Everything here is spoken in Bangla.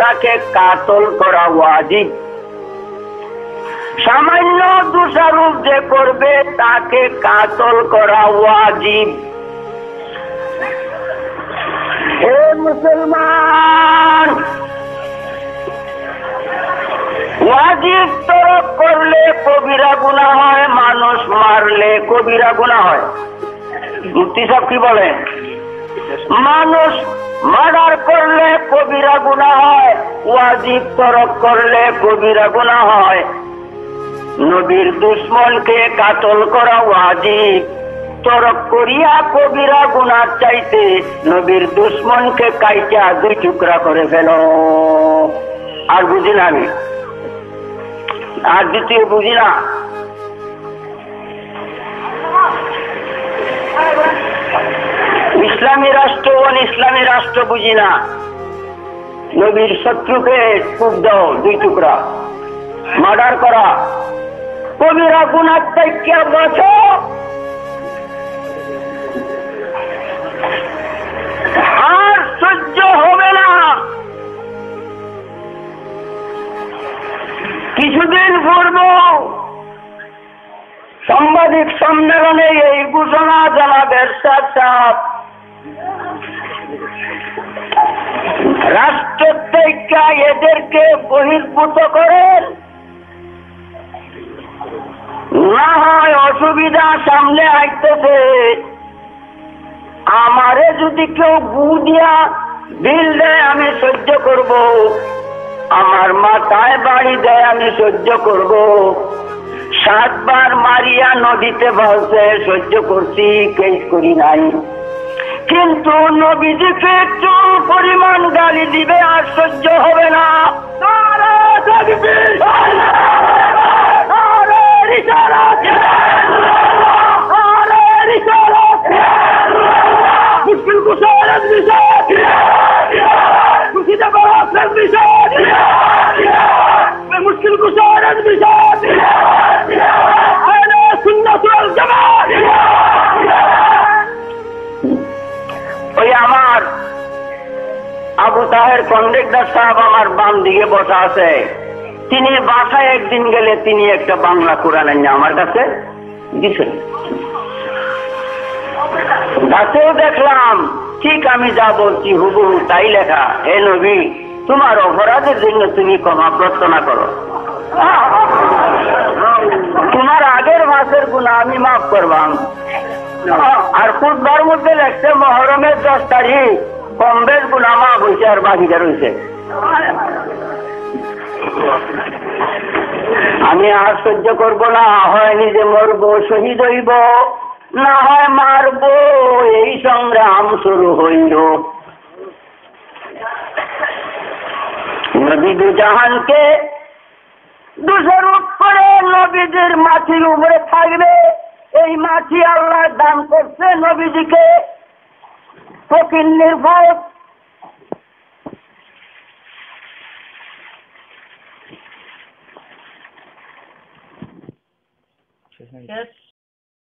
তাকে কাতল করা ওয়াজিব। সামান্য দোষারোপ যে করবে তাকে কাতল করা ওয়াজিব। হে মুসলমান, ওয়াজিব তরক করলে কবিরা গুনাহ হয়, মানুষ মারলে কবিরা গুনাহ হয়। মুফতি সাহেব কি বলেন? মানুষ মার্ডার করলে কবিরা গুনাহ হয়, ওয়াজিব তরক করলে কবিরা গুনাহ হয়। নবীর দুশমনকে কাতল করা ওয়াজিব, তরক করিয়া কবিরা গুনাহ চাইতে নবীর দুশমনকে কাইটা 2 টুকরা করে ফেল। আর বুঝি না আমি, আর দ্বিতীয় বুঝি না। ইসলামী রাষ্ট্র ইসলামী রাষ্ট্র বুঝি না। নবীর শত্রুকে কূপ দাও 2 টুকরা, মার্ডার করা কবিরা গুনাহ থেকে বাঁচো। আর সহ্য হবে না। কিছুদিন পূর্ব সাংবাদিক সম্মেলনে এই ঘোষণা জনাব এরশাদ সাহেব, রাষ্ট্র থেকে এদেরকে বহির্ভূত করেন, না হয় অসুবিধা সামনে আইতেছে। আমারে যদি কেউ গু দিয়া বিল দেয় আমি সহ্য করব, আমার মাথায় বাড়ি দেয় আমি সহ্য করব। 7 বার মারিয়া নদীতে ভাসে সহ্য করছি, কেস করি নাই। কিন্তু নবীজিকে একটু পরিমাণ গালি দিবে আর সহ্য হবে না। মুশকিল কুশারত বিষয়, খুশিতে বরাসের বিষয়, মুশকিল কুশারত বিষয়, আহলে সুন্নাত ওয়াল জামাত। ওই আমার আবু তাহের কন্ডাক্টর সাহেব আমার বাম দিকে বসা আছে। তিনি বাসায় একদিন গেলে তিনি একটা বাংলা কোরআন এনে আমার কাছে দিছেন। তাতেও দেখলাম ঠিক আমি যা বলছি হুবহু তাই লেখা। হে নবী, তোমার অপরাধের জন্য তুমি ক্ষমা প্রার্থনা করো, তোমার আগের মাসের গুনাহ আমি মাফ করবাম। আর খুতবার মধ্যে লেখছে মহরমের 10 তারিখ কম বেশ গুনাহ মাফ হয়েছে আর বাকিটা রয়েছে। আমি আর সহ্য করব না, হয় নিজে মরবো, শহীদ হইব, না হয় মারবো, এই সংগ্রাম শুরু হইল। নবী দুজাহানকে দোষারোপ করে নবীদের মাটির উপরে থাকবে। এই মাটি আল্লাহ দান করছে নবীজিকে, ফকির নির্ভর।